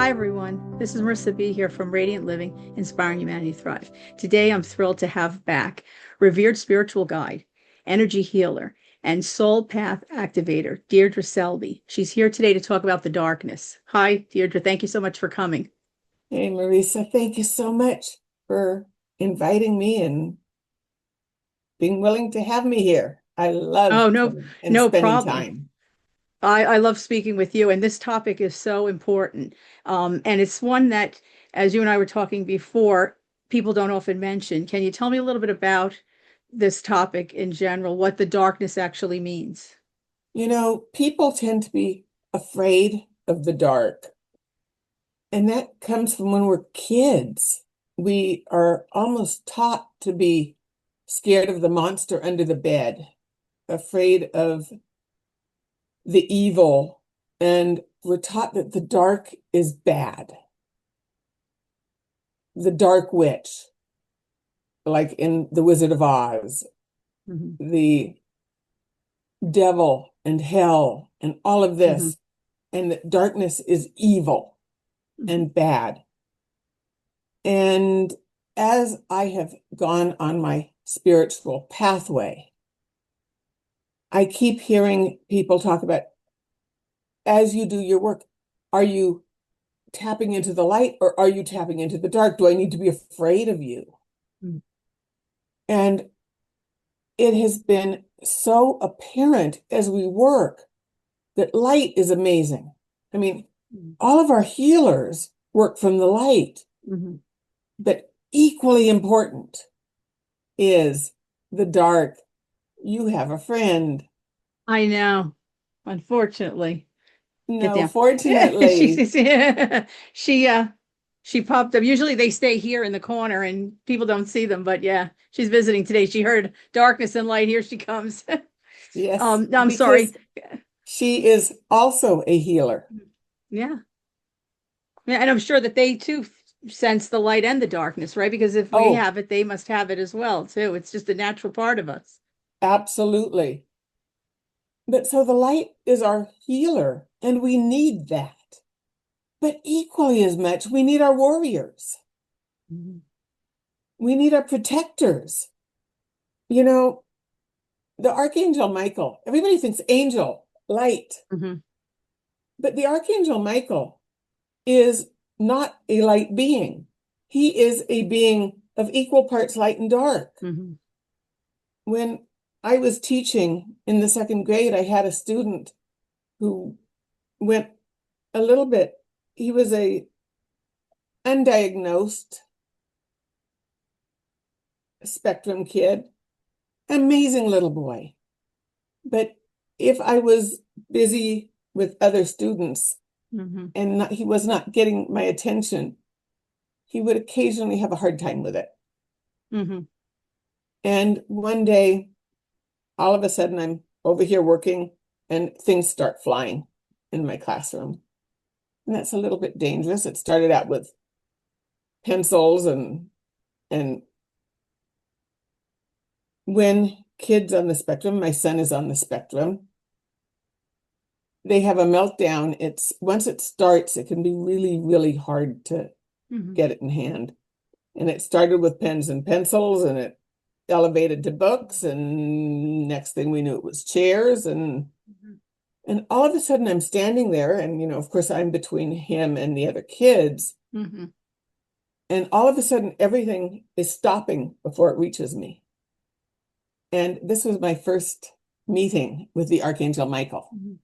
Hi, everyone. This is Marisa B here from Radiant Living, Inspiring Humanity to Thrive. Today, I'm thrilled to have back revered spiritual guide, energy healer, and soul path activator, Deirdre Selby. She's here today to talk about the darkness. Hi, Deirdre. Thank you so much for coming. Hey, Marisa, thank you so much for inviting me and being willing to have me here. I love Oh, no, coming and no spending problem. time. I love speaking with you, and this topic is so important. And it's one that, as you and I were talking before, people don't often mention. Can you tell me a little bit about this topic in general, what the darkness actually means? You know, people tend to be afraid of the dark, and that comes from when we're kids. We are almost taught to be scared of the monster under the bed, afraid of the evil, and we're taught that the dark is bad. The dark witch, like in The Wizard of Oz, Hmm. the devil and hell and all of Hmm. this, and that darkness is evil Hmm. and bad. And as I have gone on my spiritual pathway, I keep hearing people talk about, as you do your work, are you tapping into the light or are you tapping into the dark? Do I need to be afraid of you? And it has been so apparent as we work that light is amazing. I mean, all of our healers work from the light, Hmm. but equally important is the dark. You have a friend. I know, unfortunately. Get No, down. She fortunately, she she popped up. Usually they stay here in the corner and people don't see them, but yeah, she's visiting today. She heard darkness and light. Here she comes. yes, No, I'm because sorry. she is also a healer. Yeah. Yeah, and I'm sure that they too sense the light and the darkness, right? Because if we Oh, have it, they must have it as well, too. It's just a natural part of us. absolutely. But so the light is our healer, and we need that. But equally as much, we need our warriors. Mhm. We need our protectors. You know, the Archangel Michael, everybody thinks angel, light, Mhm. but the Archangel Michael is not a light being. He is a being of equal parts light and dark. Mhm. When I was teaching in the second grade, I had a student who went a little bit, he was a undiagnosed spectrum kid, amazing little boy. But if I was busy with other students Mhm. and he was not getting my attention, he would occasionally have a hard time with it. Mhm. And one day, all of a sudden, I'm over here working and things start flying in my classroom. And that's a little bit dangerous. It started out with pencils and when kids on the spectrum, my son is on the spectrum, they have a meltdown. It's once it starts, it can be really, really hard to Mhm. get it in hand. And it started with pens and pencils and it elevated to books and next thing we knew it was chairs Mhm. and all of a sudden I'm standing there and of course I'm between him and the other kids Mhm. and all of a sudden everything is stopping before it reaches me. And this was my first meeting with the Archangel Michael, Mhm.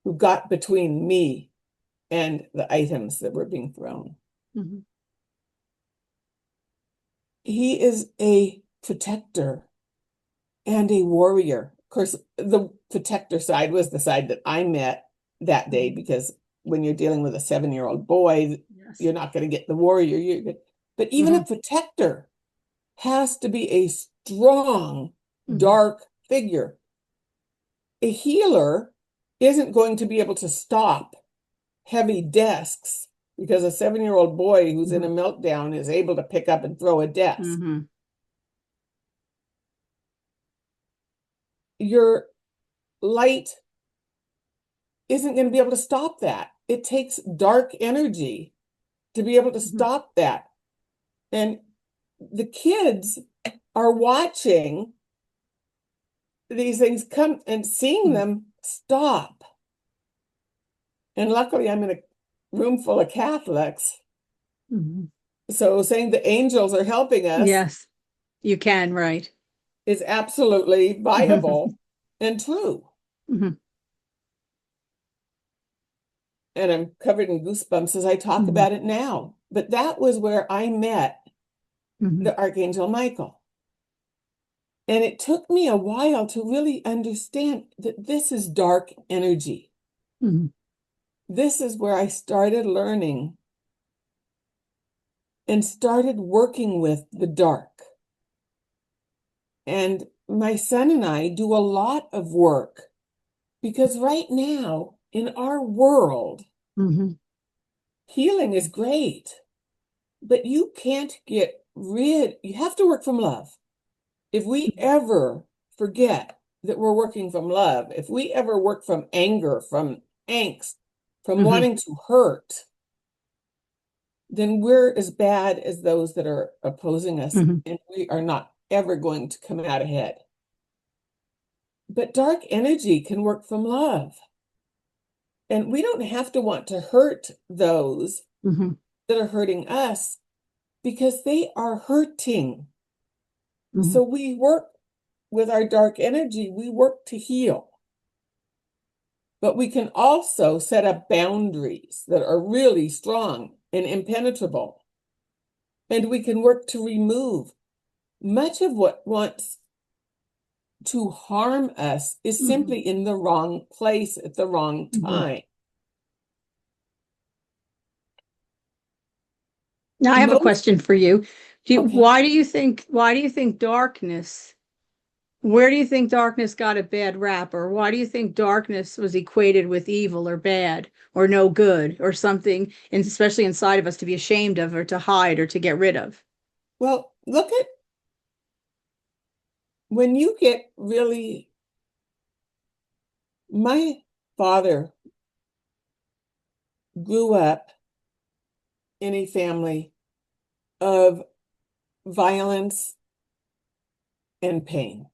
who got between me and the items that were being thrown. Mhm. He is a protector and a warrior. Of course, the protector side was the side that I met that day Mhm. because when you're dealing with a 7-year-old boy, Yes. you're not going to get the warrior. But even a Mhm. protector has to be a strong, Mhm. dark figure. A healer isn't going to be able to stop heavy desks because a 7-year-old boy who's in a Mhm. meltdown is able to pick up and throw a desk. Mhm. Your light isn't going to be able to stop that. it takes dark energy to be able to stop that. And the kids are watching these things come and seeing them stop. And luckily, I'm in a room full of Catholics. So saying the angels are helping us, Yes, you can, right? is absolutely viable and true. And I'm covered in goosebumps as I talk about it now. But that was where I met the Archangel Michael. And it took me a while to really understand that this is dark energy. This is where I started learning and started working with the dark. And my son and I do a lot of work because right now in our world, healing is great, but you can't get rid, you have to work from love. If we ever forget that we're working from love, if we ever work from anger, from angst, from wanting to hurt, then we're as bad as those that are opposing us, and we are not ever going to come out ahead. But dark energy can work from love. And we don't have to want to hurt those that are hurting us because they are hurting. So we work with our dark energy, we work to heal. But we can also set up boundaries that are really strong and impenetrable. And we can work to remove much of what wants to harm us is simply in the wrong place at the wrong time. Now I have a question for you. Okay. Why do you think darkness, where do you think darkness got a bad rap? Or why do you think darkness was equated with evil or bad or no good or something, and especially inside of us, to be ashamed of or to hide or to get rid of? Well, look at when you get really, my father grew up in a family of violence and pain.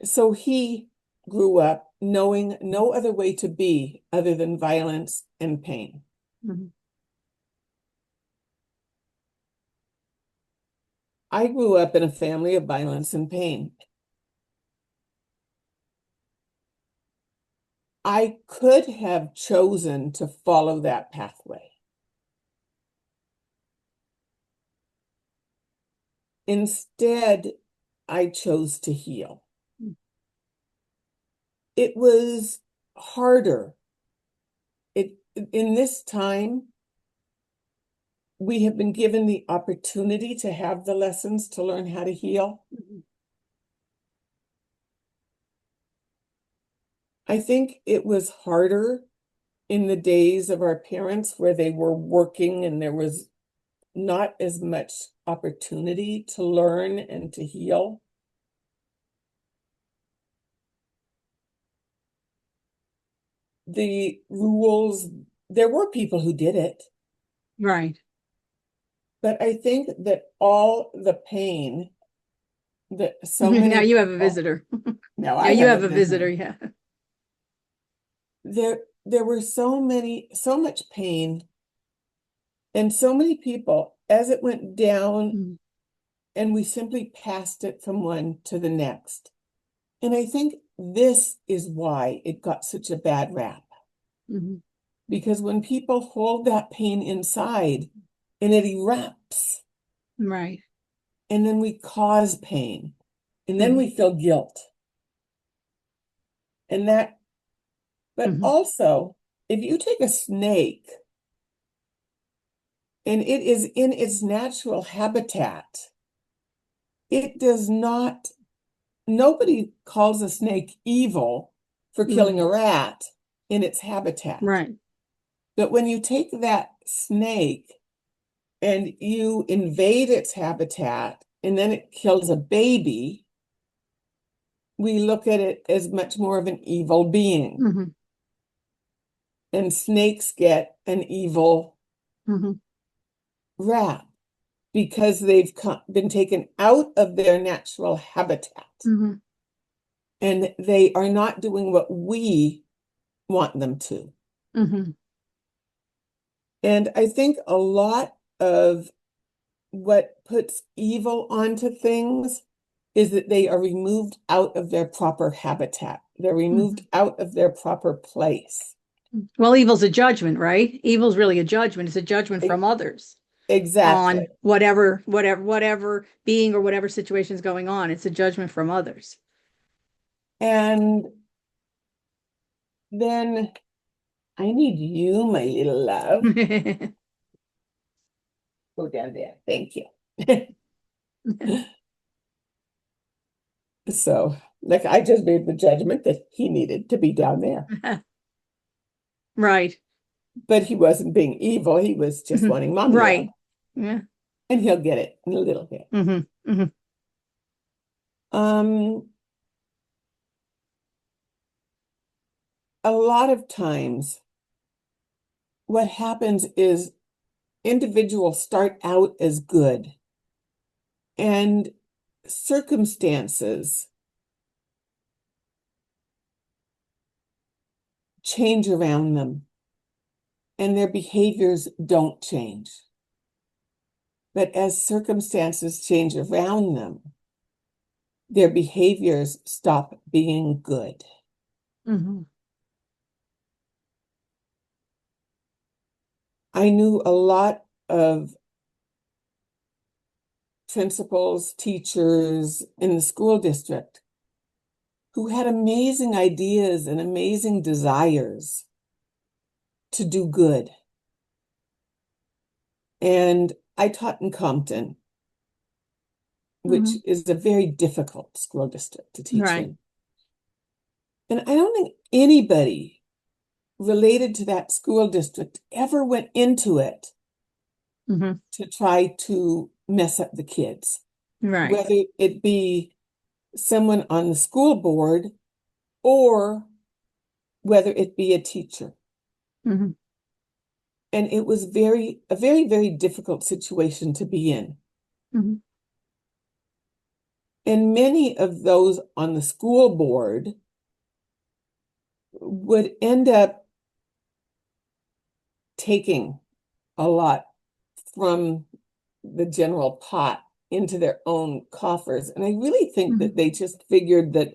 So he grew up knowing no other way to be other than violence and pain. I grew up in a family of violence and pain. I could have chosen to follow that pathway. Instead, I chose to heal. It was harder. In this time, we have been given the opportunity to have the lessons to learn how to heal. I think it was harder in the days of our parents where they were working and there was not as much opportunity to learn and to heal. The rules, there were people who did it. Right. But I think that all the pain that so many Now you have a people, visitor. now Now I you have have a visitor, yeah. There were so much pain and so many people as it went down and we simply passed it from one to the next. And I think this is why it got such a bad rap. Because when people hold that pain inside and it erupts, Right. and then we cause pain, and then we feel guilt. And that, but also, if you take a snake and it is in its natural habitat, it does not, nobody calls a snake evil for killing a rat in its habitat. Right. But when you take that snake and you invade its habitat and then it kills a baby, we look at it as much more of an evil being. and snakes get an evil rap because they've been taken out of their natural habitat. And they are not doing what we want them to. And I think a lot of what puts evil onto things is that they are removed out of their proper habitat. They're removed out of their proper place. Well, evil's a judgment, right? Evil's really a judgment. It's a judgment from others. Exactly. On whatever being or whatever situation is going on. It's a judgment from others. And then I need you, my little love. Go down there. Thank you. So, like, I just made the judgment that he needed to be down there. Right. But he wasn't being evil. He was just wanting mommy right. love. Yeah. And he'll get it in a little bit. A lot of times, what happens is individuals start out as good, and circumstances change around them, and their behaviors don't change. But as circumstances change around them, their behaviors stop being good. I knew a lot of principals, teachers in the school district who had amazing ideas and amazing desires to do good. And I taught in Compton, which is a very difficult school district to teach in. And I don't think anybody related to that school district ever went into it to try to mess up the kids. Whether it be someone on the school board or whether it be a teacher. And it was a very, very difficult situation to be in. And many of those on the school board would end up taking a lot from the general pot into their own coffers. And I really think that they just figured that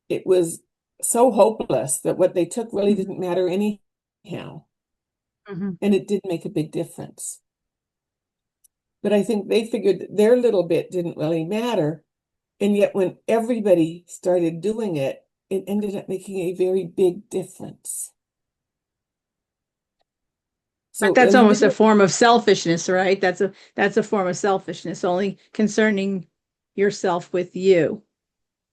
it was so hopeless that what they took really didn't matter anyhow. And it did make a big difference. But I think they figured that their little bit didn't really matter. And yet when everybody started doing it, it ended up making a very big difference. So but that's almost a form of selfishness, right? That's a form of selfishness, only concerning yourself with you.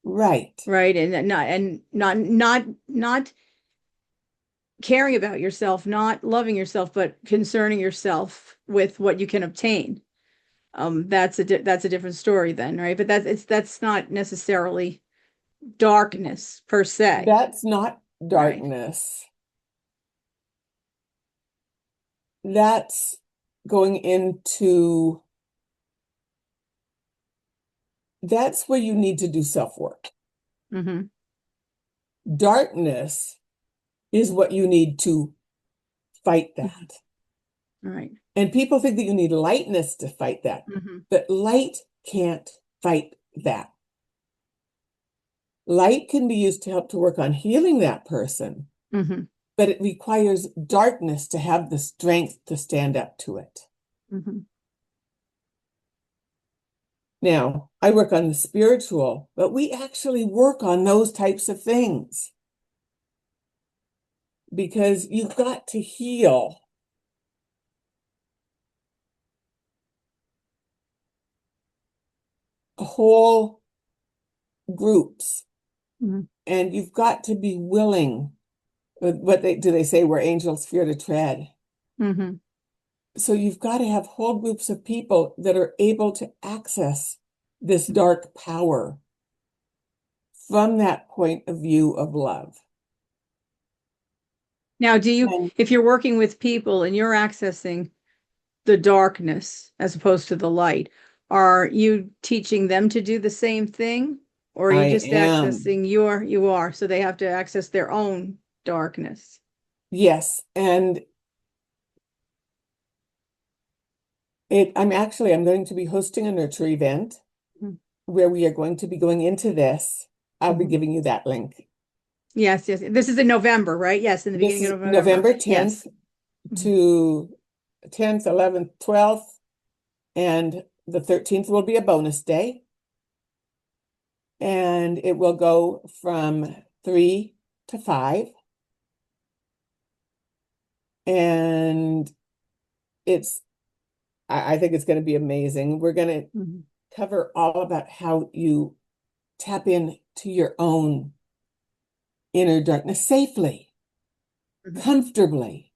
Right. And not caring about yourself, not loving yourself, but concerning yourself with what you can obtain. That's a different story then, right? But that's not necessarily darkness per se. That's not darkness. Right. That's going into, that's where you need to do self-work. Darkness is what you need to fight that. Right. And people think that you need lightness to fight that, but light can't fight that. Light can be used to help to work on healing that person, but it requires darkness to have the strength to stand up to it. Now, I work on the spiritual, but we actually work on those types of things because you've got to heal whole groups, and you've got to be willing. What they say where angels fear to tread. So you've got to have whole groups of people that are able to access this dark power from that point of view of love. Now, And if you're working with people and you're accessing the darkness as opposed to the light, are you teaching them to do the same thing? Or are you I just am, accessing so they have to access their own darkness? yes. And I'm going to be hosting a nurture event Mhm. where we are going to be going into this. I'll be Mhm. giving you that link. Yes, yes. This is in November, right? Yes, in the This beginning is of November. November 10th Yes. Mhm. to 10th, 11th, 12th, and the 13th will be a bonus day. And it will go from 3 to 5. And I think it's going to be amazing. We're going to Mhm. cover all about how you tap into your own inner darkness safely, Mhm. comfortably,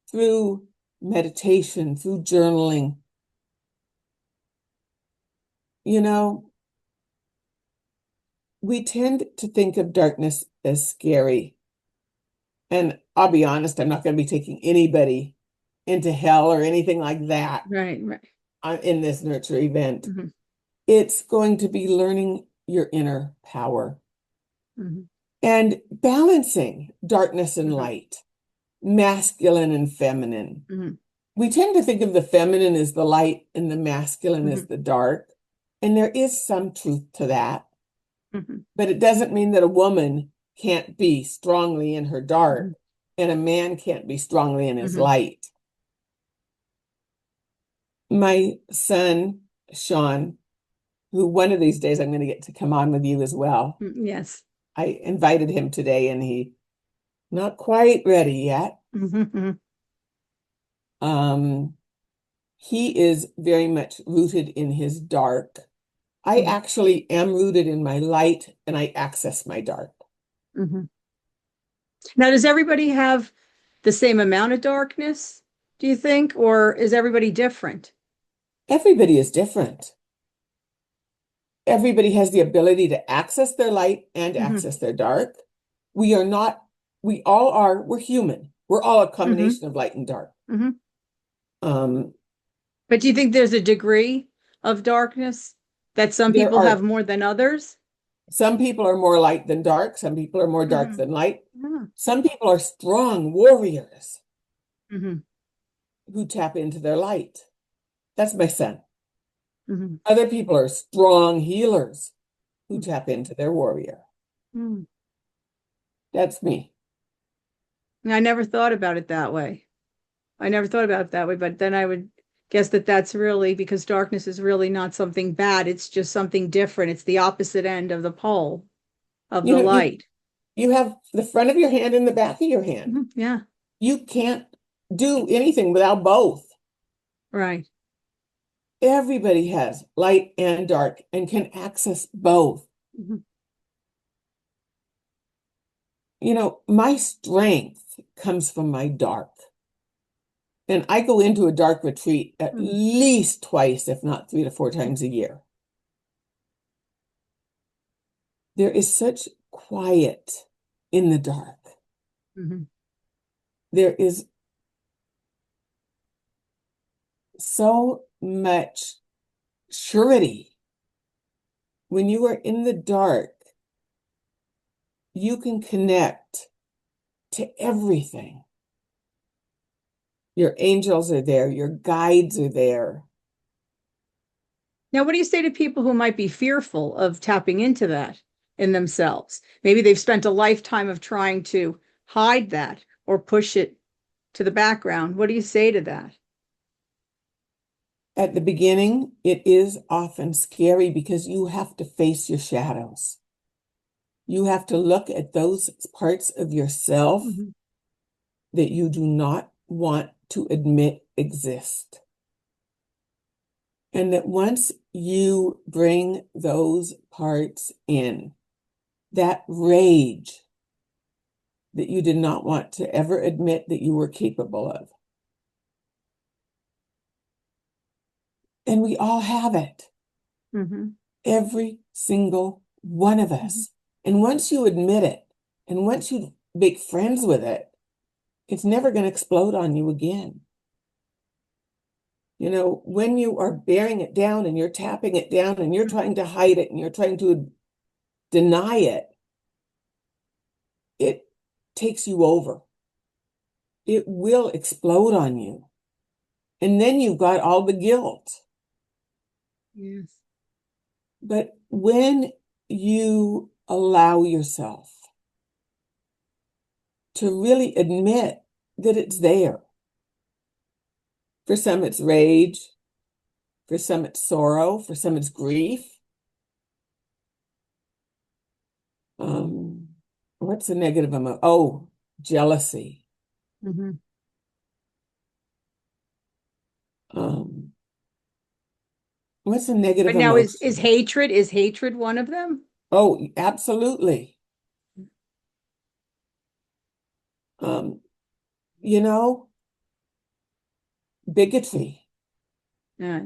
through meditation, through journaling. You know, we tend to think of darkness as scary. And I'll be honest, I'm not going to be taking anybody into hell or anything like that Right, right. in this nurture event. Mhm. It's going to be learning your inner power Mhm. and balancing darkness and Mhm. light, masculine and feminine. Mhm. We tend to think of the feminine as the light and the masculine as Mhm. the dark. And there is some truth to that. Mhm. But it doesn't mean that a woman can't be strongly in her dark Mhm. and a man can't be strongly in his Mhm. light. My son, Sean, who one of these days I'm going to get to come on with you as well. Yes. I invited him today and he not quite ready yet. Mhm. Mhm. Um, he is very much rooted in his dark. I Mhm. actually am rooted in my light and I access my dark. Mhm. Now, does everybody have the same amount of darkness, do you think, or is everybody different? Everybody is different. Everybody has the ability to access their light and Hmm. access their dark. We are not, we all are, we're human. We're all a Hmm. combination of light and dark. Hmm. Um, But do you think there's a degree of darkness that some there people have are more than others? some people are more light than dark, some people are more dark Hmm. than light. Yeah. Some people are strong warriors Hmm. who tap into their light. That's my son. Hmm. Other people are strong healers who tap into their warrior. Hmm. That's me. I never thought about it that way. I never thought about it that way, but then I would guess that that's really because darkness is really not something bad. It's just something different. It's the opposite end of the pole of You the know, light. you have the front of your hand and the back of your hand. Mhm. Yeah, You can't do anything without both. right. Everybody has light and dark and can access both. Mhm. You know, my strength comes from my dark. And I go into a dark retreat at Mhm. least twice, if not 3 to 4 times a year. There is such quiet in the dark. Mhm. There is so much surety. When you are in the dark, you can connect to everything. Your angels are there, your guides are there. Now, what do you say to people who might be fearful of tapping into that in themselves? Maybe they've spent a lifetime of trying to hide that or push it to the background. What do you say to that? At the beginning, it is often scary because you have to face your shadows. You have to look at those parts of yourself Mhm. that you do not want to admit exist. And that once you bring those parts in, that rage that you did not want to ever admit that you were capable of, and we all have it, Mhm. every single one of Mhm. us. And once you admit it, and once you make friends with it, it's never going to explode on you again. You know, when you are bearing it down and you're tapping it down and you're trying to hide it and you're trying to deny it, it takes you over. It will explode on you. And then you've got all the guilt. Yes. But when you allow yourself to really admit that it's there, for some it's rage, for some it's sorrow, for some it's grief. What's the negative emotion? Oh, jealousy. Mm-hmm. What's the negative But now is emotion? hatred one of them? Oh, absolutely. Um, you know, bigotry. Yeah.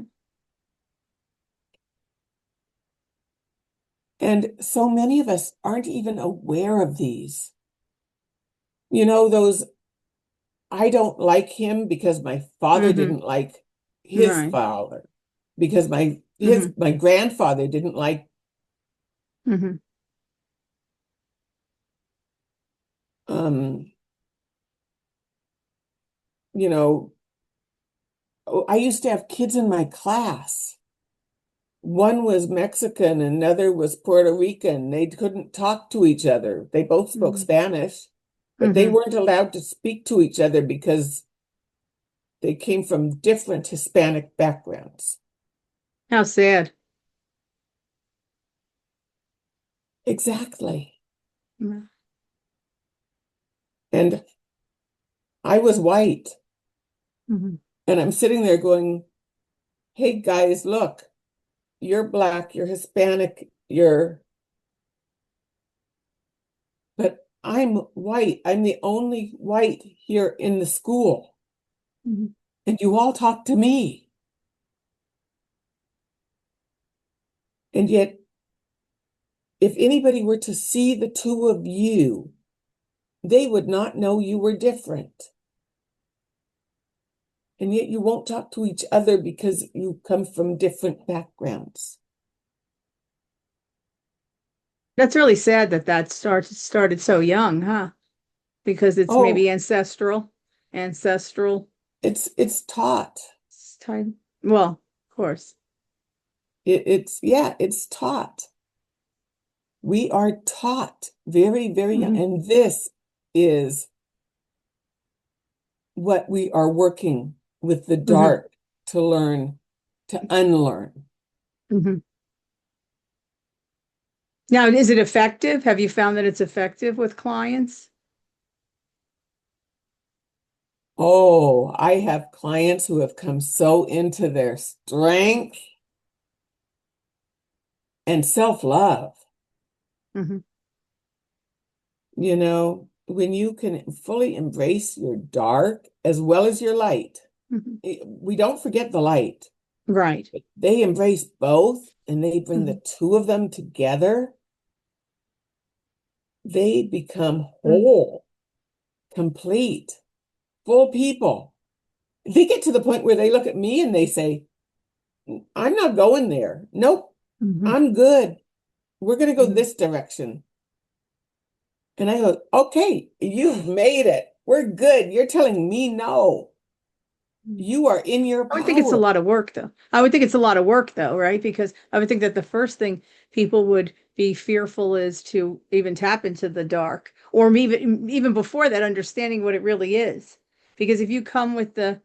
And so many of us aren't even aware of these. You know, those, I don't like him because my father Mm-hmm. didn't like his Right. father, because Mm-hmm. my grandfather didn't like, Mm-hmm. um, you know, I used to have kids in my class. One was Mexican, another was Puerto Rican. They couldn't talk to each other. They both spoke Spanish, but they Mm-hmm. weren't allowed to speak to each other because they came from different Hispanic backgrounds. How sad. Exactly. Mm-hmm. And I was white, Mm-hmm. and I'm sitting there going, hey guys, look, you're black, you're Hispanic, but I'm white. I'm the only white here in the school. And you all talk to me. And yet, if anybody were to see the two of you, they would not know you were different. And yet you won't talk to each other because you come from different backgrounds. That's really sad that started so young, huh? Because it's maybe Oh, ancestral it's taught. type. Well, of course. It's taught. We are taught very, very young. Mm-hmm. And this is what we are working with the Mm-hmm. dark to learn, to unlearn. Mm-hmm. Now, is it effective? Have you found that it's effective with clients? Oh, I have clients who have come so into their strength and self-love. Mm-hmm. You know, when you can fully embrace your dark as well as your light, Mm-hmm. we don't forget the light. Right. They embrace both and they bring Mm-hmm. the two of them together. They become Mm-hmm. whole, complete, full people. They get to the point where they look at me and they say, I'm not going there. Nope, Mm-hmm. I'm good. We're going to go Mm-hmm. this direction. And I go, okay, you've made it. We're good. You're telling me no. You are in your I would think it's a power. lot of work, though. I would think it's a lot of work, though, right? Because I would think that the first thing people would be fearful is to even tap into the dark, or even before that, understanding what it really is. Because if you come with the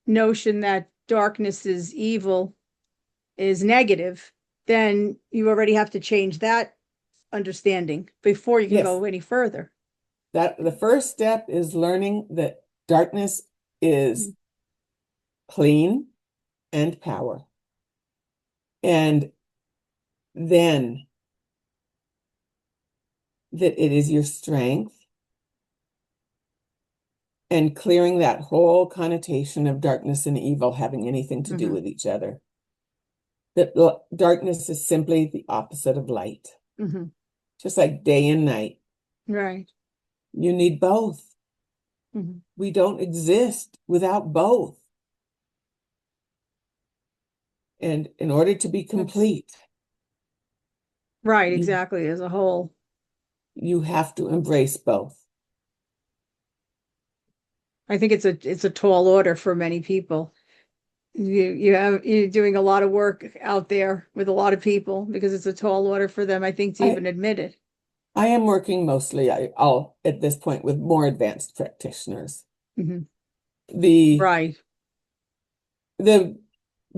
notion that darkness is evil, is negative, then you already have to change that understanding before you can Yes, go any further. that the first step is learning that darkness is clean and power. And then that it is your strength and clearing that whole connotation of darkness and evil having anything to do Mm-hmm. with each other. That darkness is simply the opposite of light, Mm-hmm. just like day and night. Right. You need both. Mhm. We don't exist without both. And in order to be That's complete, right, you exactly, as a whole. you have to embrace both. I think it's a tall order for many people. You're doing a lot of work out there with a lot of people because it's a tall order for them, I think, to I even admit it. I am working mostly, I'll at this point with more advanced practitioners. Mhm. The Right. the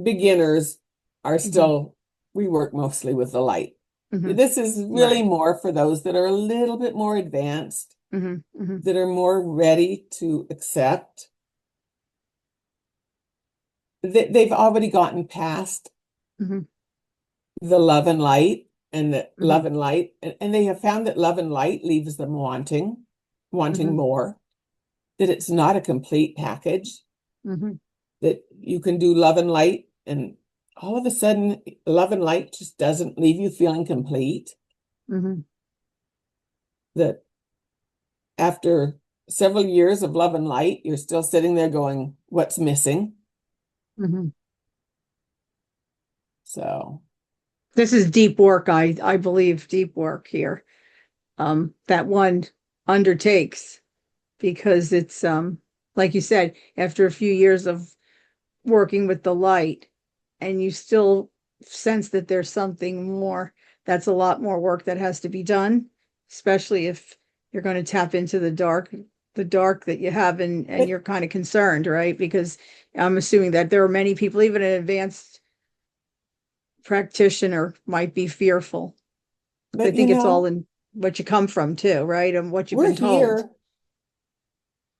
beginners are Mhm. still, we work mostly with the light. Mhm. This is really Right. more for those that are a little bit more advanced, Mhm. Mhm. that are more ready to accept. They've already gotten past Mhm. the love and light, and that love Mhm. and light, and they have found that love and light leaves them wanting Mhm. more, that it's not a complete package, Mhm. that you can do love and light, and all of a sudden, love and light just doesn't leave you feeling complete. Mhm. That after several years of love and light, you're still sitting there going, what's missing? Mhm. So, This is deep work, I believe, deep work here. That one undertakes because it's like you said, after a few years of working with the light and you still sense that there's something more, that's a lot more work that has to be done, especially if you're going to tap into the dark that you have, and but you're kind of concerned, right? Because I'm assuming that there are many people, even an advanced practitioner might be fearful. I but think it's all in what you come from too, right? And what you've we're been told. here.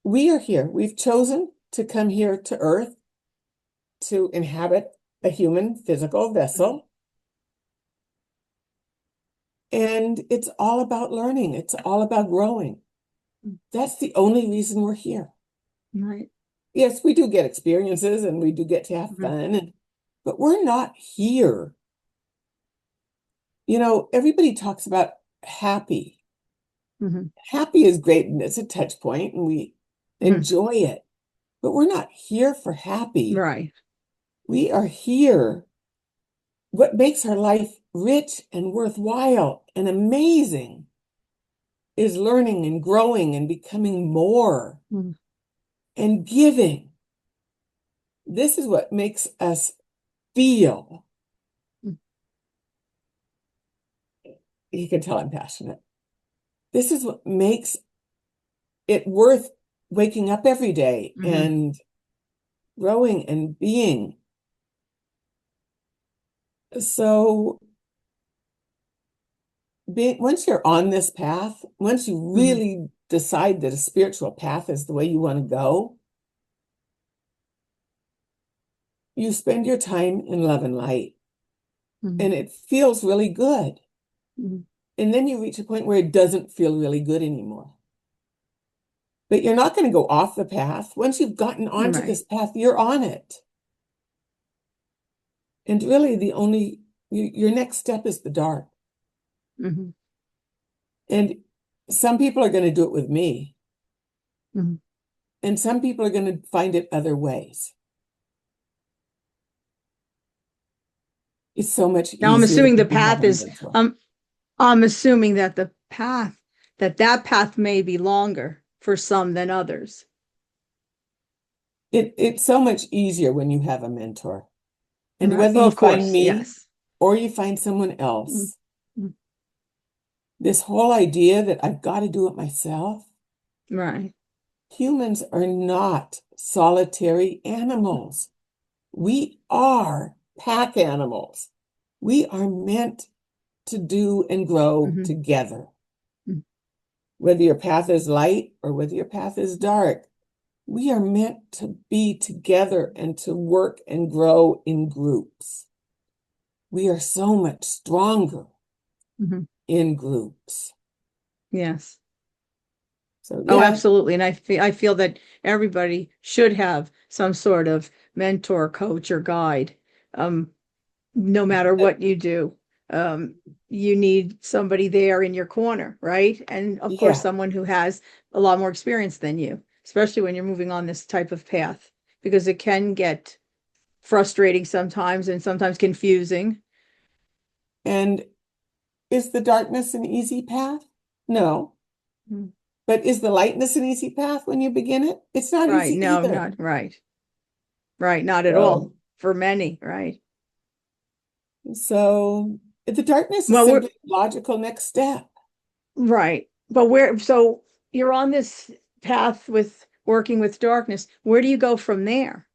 We are here. We've chosen to come here to Earth to inhabit a human physical Mhm. vessel. And it's all about learning. It's all about growing. That's the only reason we're here. Right. Yes, we do get experiences and we do get to have Mhm. fun, but we're not here. Everybody talks about happy. Mhm. Happy is great and it's a touch point and we Mhm. enjoy it, but we're not here for happy. Right. We are here. What makes our life rich and worthwhile and amazing is learning and growing and becoming more Mhm. and giving. This is what makes us feel. You can tell I'm passionate. This is what makes it worth waking up every day Mhm. and growing and being. So once you're on this path, once you Mhm. really decide that a spiritual path is the way you want to go, you spend your time in love and light, Mhm. and it feels really good. Mhm. And then you reach a point where it doesn't feel really good anymore. But you're not going to go off the path. Once you've gotten onto Right. this path, you're on it. And really, your next step is the dark. Mhm. And some people are going to do it with me, Mhm. and some people are going to find it other ways. It's so much Now I'm easier assuming the when you have path a is mentor. I'm assuming that that path may be longer for some than others. It's so much easier when you have a mentor. And Right. whether Well, you of find course, me yes. or you find someone Mhm. else, Mhm. this whole idea that I've got to do it myself, Right. humans are not solitary animals. We are pack animals. We are meant to do and grow Mhm. together. Mhm. Whether your path is light or whether your path is dark, we are meant to be together and to work and grow in groups. We are so much stronger Mhm. in groups. Yes. So Oh, yeah, absolutely. And I feel that everybody should have some sort of mentor, coach, or guide. Um, no matter uh, what you do, um, you need somebody there in your corner, right? And of course, yeah, someone who has a lot more experience than you. especially when you're moving on this type of path, because it can get frustrating sometimes and sometimes confusing. And is the darkness an easy path? No. Mm. But is the lightness an easy path when you begin it? It's not Right. easy No, either. not right. Right. Not at all So, for many. Right. so the darkness is Well, we're simply a logical next step. right. But so you're on this path with working with darkness. Where do you go from there?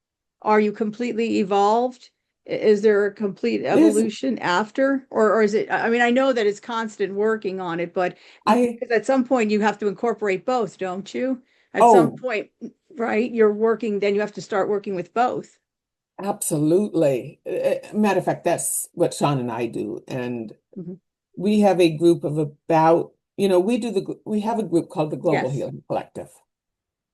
Are you completely evolved? Is there a complete There's, evolution after? Or is it, I mean, I know that it's constant working on it, but I, because at some point you have to incorporate both, don't you? At some oh, point, right? You're working, then you have to start working with both. absolutely. Matter of fact, that's what Sean and I do. And Mhm. we have a group of about, we have a group called the Global Yes. Healing Collective,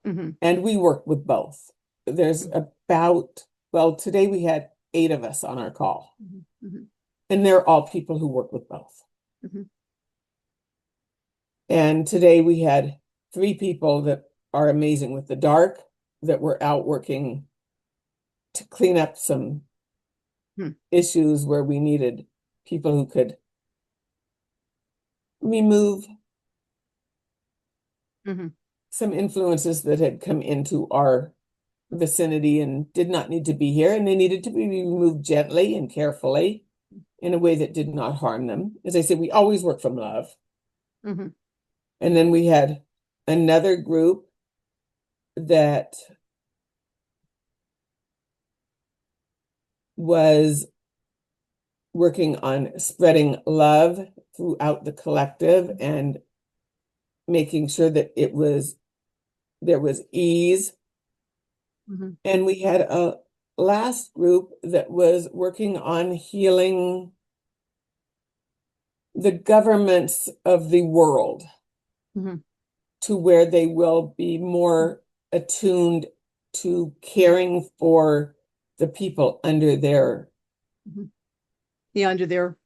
Hmm. and we work with both. There's about, well, today we had 8 of us on our call, Hmm. Hmm. and they're all people who work with both. Hmm. And today we had 3 people that are amazing with the dark that were out working to clean up some Hmm. issues where we needed people who could remove Hmm. some influences that had come into our vicinity and did not need to be here, and they needed to be removed gently and carefully in a way that did not harm them. As I said, we always work from love. Hmm. And then we had another group that was working on spreading love throughout the collective and making sure that there was ease. Hmm. And we had a last group that was working on healing the governments of the world Hmm. to where they will be more attuned to caring for the people under their, Hmm. Yeah, under their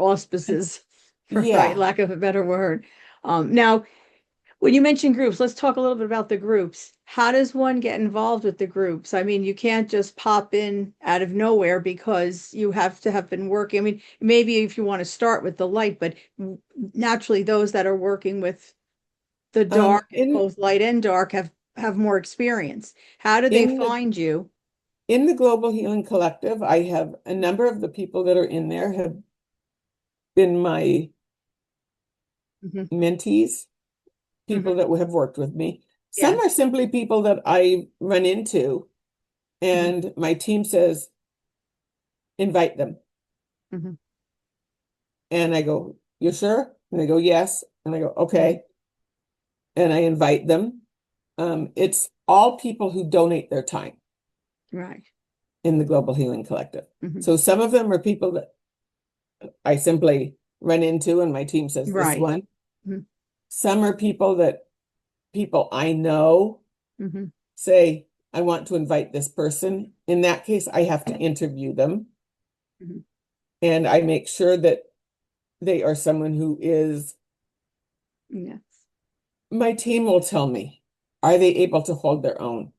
auspices, for right, yeah. lack of a better word. Now, when you mention groups, let's talk a little bit about the groups. How does one get involved with the groups? I mean, you can't just pop in out of nowhere because you have to have been working. I mean, maybe if you want to start with the light, but naturally those that are working with the dark, In both light and dark, have more experience. How do they in the find you? in the Global Healing Collective, I have a number of the people that are in there have been my Hmm. mentees, Hmm. people that have worked with me. Some are Yes. simply people that I run into, Hmm. and my team says, invite them. Hmm. And I go, you sure? And they go, yes. And I go, Hmm. okay. And I invite them. It's all people who donate their time Right. in the Global Healing Collective. Hmm. So some of them are people that I simply run into, and my team says, this Right. one. Hmm. Some are people I know Hmm. say, I want to invite this person. In that case, I have to interview them, Hmm. and I make sure that they are someone who is, Yes. my team will tell me, are they able to hold their own?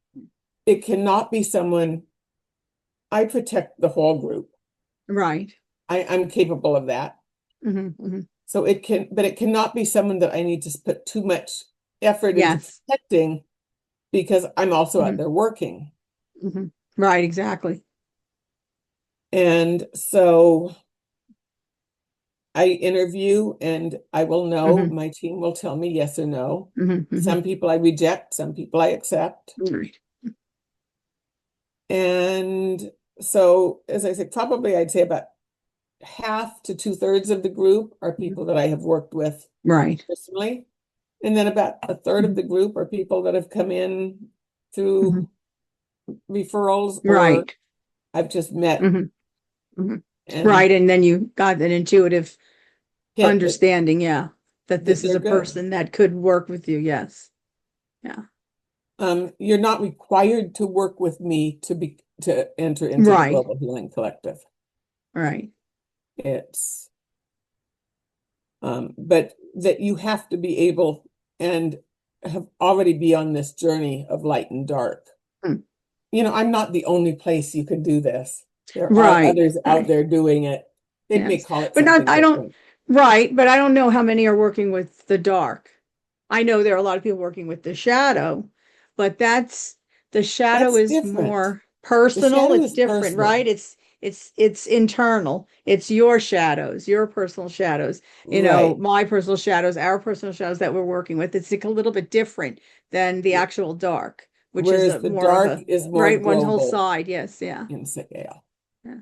It cannot be someone, I protect the whole group. Right. I'm capable of that. Hmm. Hmm. So but it cannot be someone that I need to put too much effort into Yes. protecting because I'm also out Hmm. there working. Hmm. Right. Exactly. And so I interview and I will know, Hmm. my team will tell me yes or no. Hmm. Hmm. Some people I reject, some people I accept. Right. And so, as I said, probably I'd say about half to 2/3 of the group are Mhm. people that I have worked with Right. personally. And then about a third of Mhm. the group are people that have come in Mhm. through referrals or Right. I've just met Hmm. Hmm. and Right. And then you got an intuitive hit understanding, yeah, that that this is they're a good. person that could work with you. Yes. Yeah. You're not required to work with me to enter into the Right. Global Healing Collective. Right. It's but that you have to be able, and have already be on this journey of light and dark. Mm. I'm not the only place you can do this. There are Right, others out right. there doing it. They may Yes. call it But not, something I don't, different. right, but I don't know how many are working with the dark. I know there are a lot of people working with the shadow, but the shadow That's is different. more The personal. shadow It's is different, personal, right? It's internal. It's your shadows, your personal shadows, right? my personal shadows, our personal shadows that we're working with. It's like a little bit different than the actual dark, which is Whereas a the more of dark a is more right one whole global side. Yes, yeah. in scale. Yeah.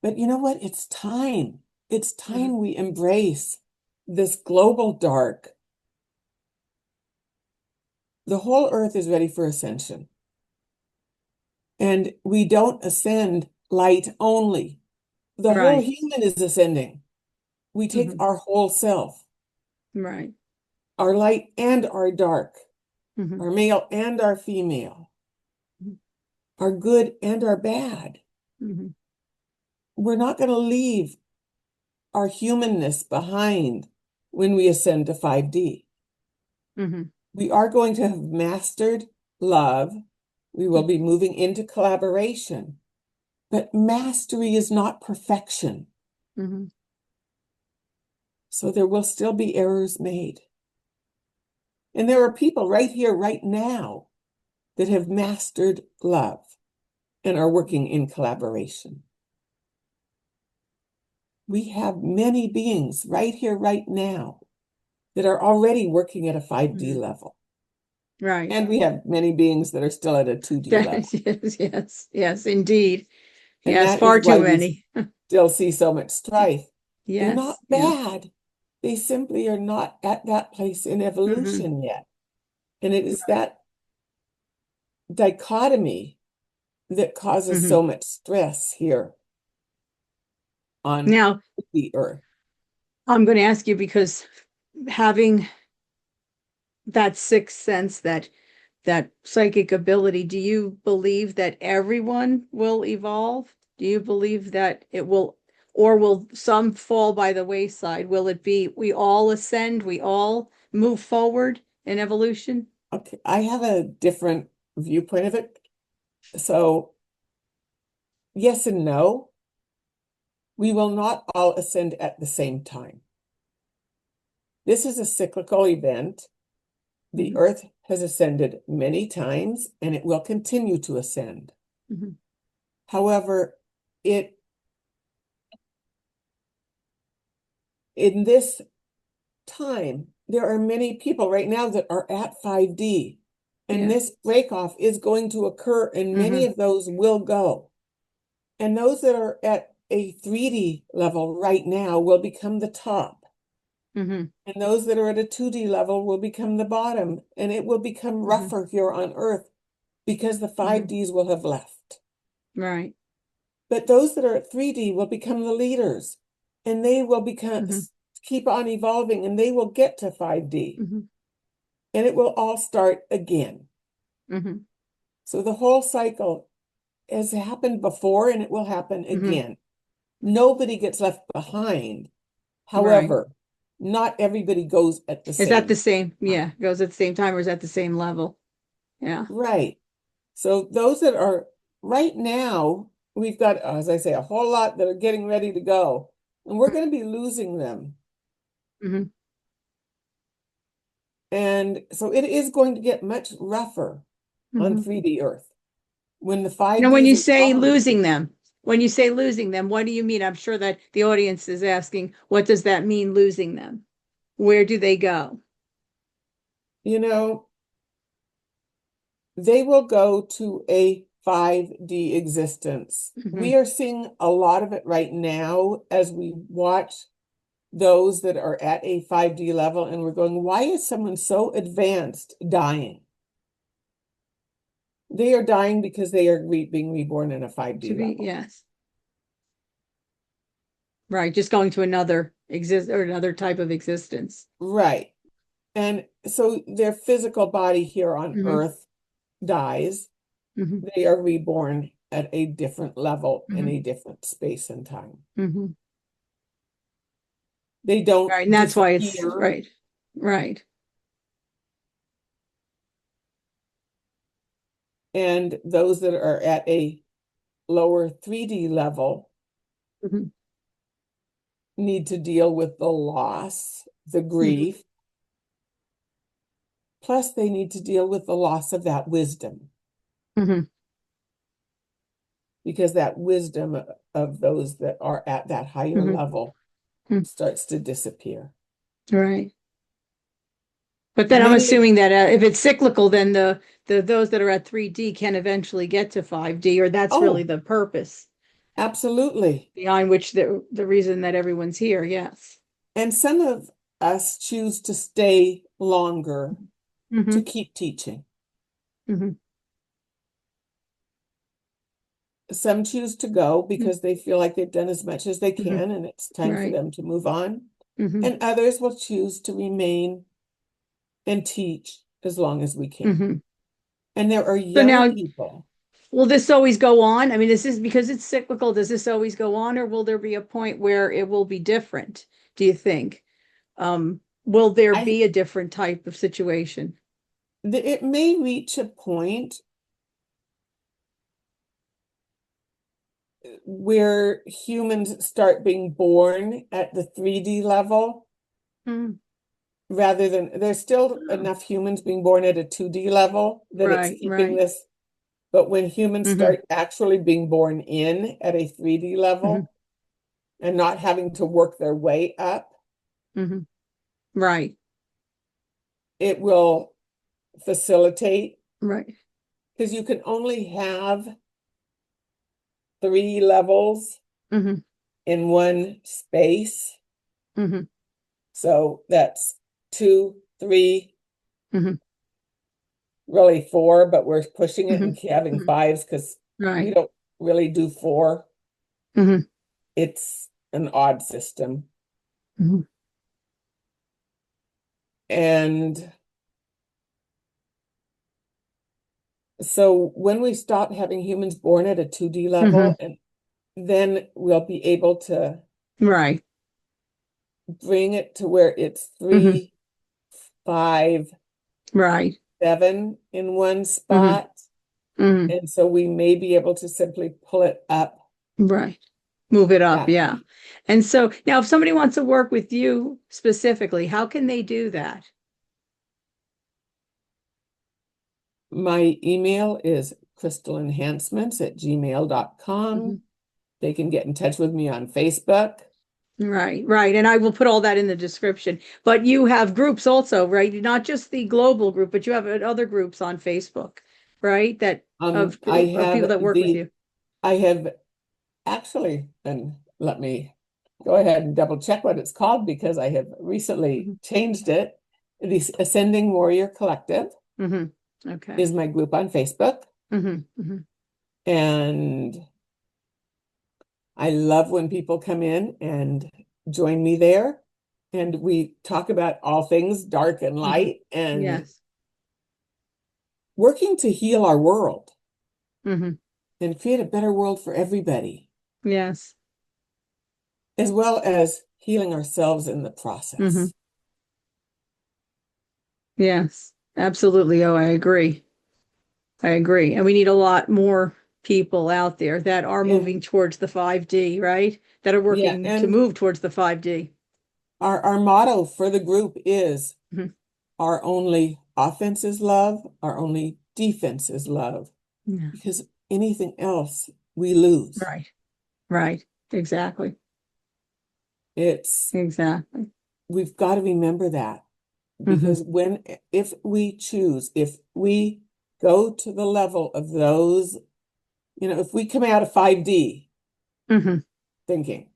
But you know what? It's time. It's Hmm. time we embrace this global dark. The whole earth is ready for ascension. And we don't ascend light only. The whole Right. human is ascending. We take Hmm. our whole self, Right. our light and our dark, Hmm. our male and our female, our good and our bad. Hmm. We're not going to leave our humanness behind when we ascend to 5D. Hmm. We are going to have mastered love. We will be moving into collaboration. But mastery is not perfection. Hmm. So there will still be errors made. And there are people right here, right now, that have mastered love and are working in collaboration. We have many beings right here, right now, that are already working at a 5D Hmm. level. Right. And we have many beings that are still at a 2D level. Yes, yes, yes, indeed. And Yes, that is far too why we many. still see so much strife. They're not Yes, yeah. bad. They simply are not at that place in Hmm. evolution yet. And it is that dichotomy that causes Hmm. so much stress here on Now, the earth. I'm going to ask you because having that sixth sense, that psychic ability, do you believe that everyone will evolve? Do you believe that it will, or will some fall by the wayside? Will it be we all ascend, we all move forward in evolution? Okay, I have a different viewpoint of it. So, yes and no. We will not all ascend at the same time. This is a cyclical event. The Hmm. earth has ascended many times and it will continue to ascend. Hmm. However, in this time, there are many people right now that are at 5D, and Yeah. this breakoff is going to occur, and many Hmm. of those will go. And those that are at a 3D level right now will become the top. Hmm. And those that are at a 2D level will become the bottom, and it will become Hmm. rougher here on Earth because the Hmm. 5Ds will have left. Right. But those that are at 3D will become the leaders, and they will Hmm. keep on evolving, and they will get to 5D, Hmm. and it will all start again. Hmm. So the whole cycle has happened before, and it will happen Hmm. again. Nobody gets left behind. Right. However, not everybody goes at the Is that the same same? time. Yeah, goes at the same time or is that the same level? Yeah. Right. So those that are right now, we've got, as I say, a whole lot that are getting ready to go, and we're going to be losing them. Hmm. And so it is going to get much rougher on Hmm. 3D Earth. When the Now, when 5Ds you are say gone, losing them, what do you mean? I'm sure that the audience is asking, what does that mean, losing them? Where do they go? you know, they will go to a 5D existence. Hmm. We are seeing a lot of it right now as we watch those that are at a 5D level, and we're going, why is someone so advanced dying? They are dying because they are being reborn in a 5D To be, level. yes. Right. Just going to another exist or another type of existence. Right. And so their physical body here on Hmm. Earth dies. Hmm. They are reborn at a different level in Hmm. a different space and time. Hmm. They don't Right. And that's why it's disappear. right. Right. And those that are at a lower 3D level Mhm. need to deal with the loss, the Mhm. grief, plus they need to deal with the loss of that wisdom, Mhm. because that wisdom of those that are at that higher Mhm. level Mhm. starts to disappear. Right. But then I'm Many, assuming that if it's cyclical, then the those that are at 3D can eventually get to 5D, or that's really oh, the purpose absolutely. behind which the reason that everyone's here. Yes. And some of us choose to stay longer to Hmm. keep teaching. Hmm. Some choose to go because they feel like they've done as much as they Hmm. can and it's time for Right. them to move on. Hmm. And others will choose to remain and teach as long as we can. Hmm. And there are So young now, people. will this always go on? I mean, this is because it's cyclical. Does this always go on, or will there be a point where it will be different? Do you think? Will there I be a different type of situation? it may reach a point where humans start being born at the 3D level Mm. rather than there's still enough humans being born at a 2D level that it's Right, keeping right. this. But when humans Hmm. start actually being born in at a 3D Hmm. level and not having to work their way up, Hmm. Right, it will facilitate, right. because you can only have 3 levels Hmm. in one space. Hmm. So that's 2, 3, Hmm. really 4, but we're pushing it Hmm. and having Hmm. fives because we Right. don't really do 4. Hmm. It's an odd system. Hmm. And so when we stop having humans born at a 2D Hmm. level, and then we'll be able to Right. bring it to where it's Hmm. 3, 5, Right. 7 in one Hmm. spot. Hmm. And so we may be able to simply pull it up Right. Move it up, that yeah. way. And so now if somebody wants to work with you specifically, how can they do that? My email is crystalenhancements@gmail.com. Mhm. They can get in touch with me on Facebook. Right, right. And I will put all that in the description. But you have groups also, right? Not just the global group, but you have other groups on Facebook, right? That of I group of people have that work with you. I have actually, and let me go ahead and double check what it's called because I have recently Hmm. changed it. The Ascending Warrior Collective Hmm. Okay. is my group on Facebook. Hmm. Hmm. And I love when people come in and join me there. And we talk about all things dark and Hmm. light and Yes. working to heal our world Hmm. and create a better world for everybody, Yes. as well as healing ourselves in the Hmm. process. Yes. Absolutely. Oh, I agree. I agree. And we need a lot more people out there that are And moving towards the 5D, right? That are yeah, working to and move towards the 5D. our motto for the group is Mhm. our only offense is love, our only defense is love, Yeah. because anything else we lose. Right. Right. Exactly. It's Exactly. we've got to remember that Hmm. because if we go to the level of those, if we come out of 5D Hmm. thinking,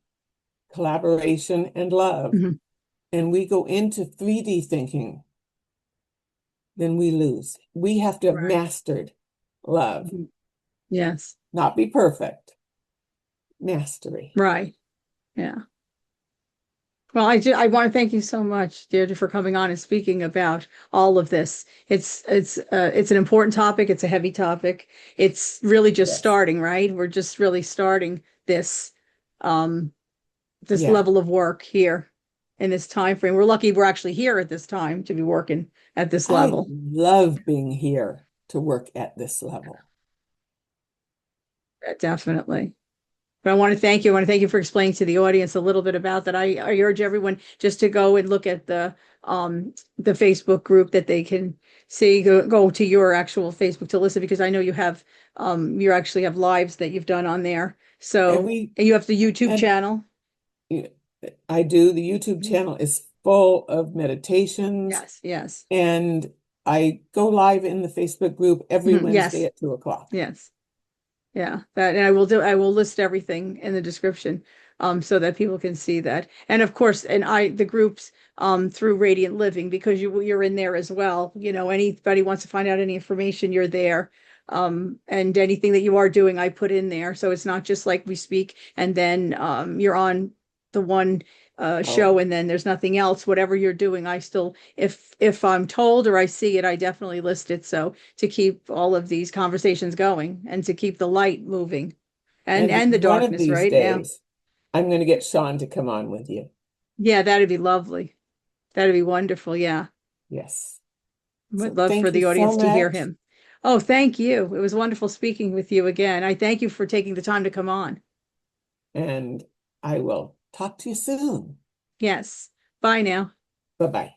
collaboration and love, Hmm. and we go into 3D thinking, then we lose. We have to have Right. mastered love, Mhm. Yes. not be perfect, mastery. Right. Yeah. Well, I want to thank you so much, Deirdre, for coming on and speaking about all of this. It's an important topic. It's a heavy topic. It's really just Yes. starting, right? We're just really starting um this Yeah. level of work here in this time frame. We're lucky we're actually here at this time to be working at this I level. love being here to work at this level. Definitely. But I want to thank you. I want to thank you for explaining to the audience a little bit about that. I urge everyone just to go and look at the Facebook group that they can see. Go to your actual Facebook to listen because I know you actually have lives that you've done on there. So Every and you have the YouTube and channel. you know, I do. The YouTube Mhm. channel is full of meditations, Yes, yes. and I go live in the Facebook group every Mhm. Wednesday Yes, at 2 o'clock. yes. Yeah, that and I will list everything in the description so that people can see that. And of course, and the groups through Radiant Living because you're in there as well. You know, anybody wants to find out any information, you're there. And anything that you are doing, I put in there. So it's not just like we speak and then you're on the one show Oh, and then there's nothing else. Whatever you're doing, I still if I'm told or I see it, I definitely list it. So to keep all of these conversations going and to keep the light moving and and the one of darkness these right now. days, I'm going to get Sean to come on with you. Yeah, that'd be lovely. That'd be wonderful. Yeah. Yes. Would So love for thank you the so audience to hear much. him. Oh, thank you. It was wonderful speaking with you again. I thank you for taking the time to come on. And I will talk to you soon. Yes. Bye now. Bye-bye.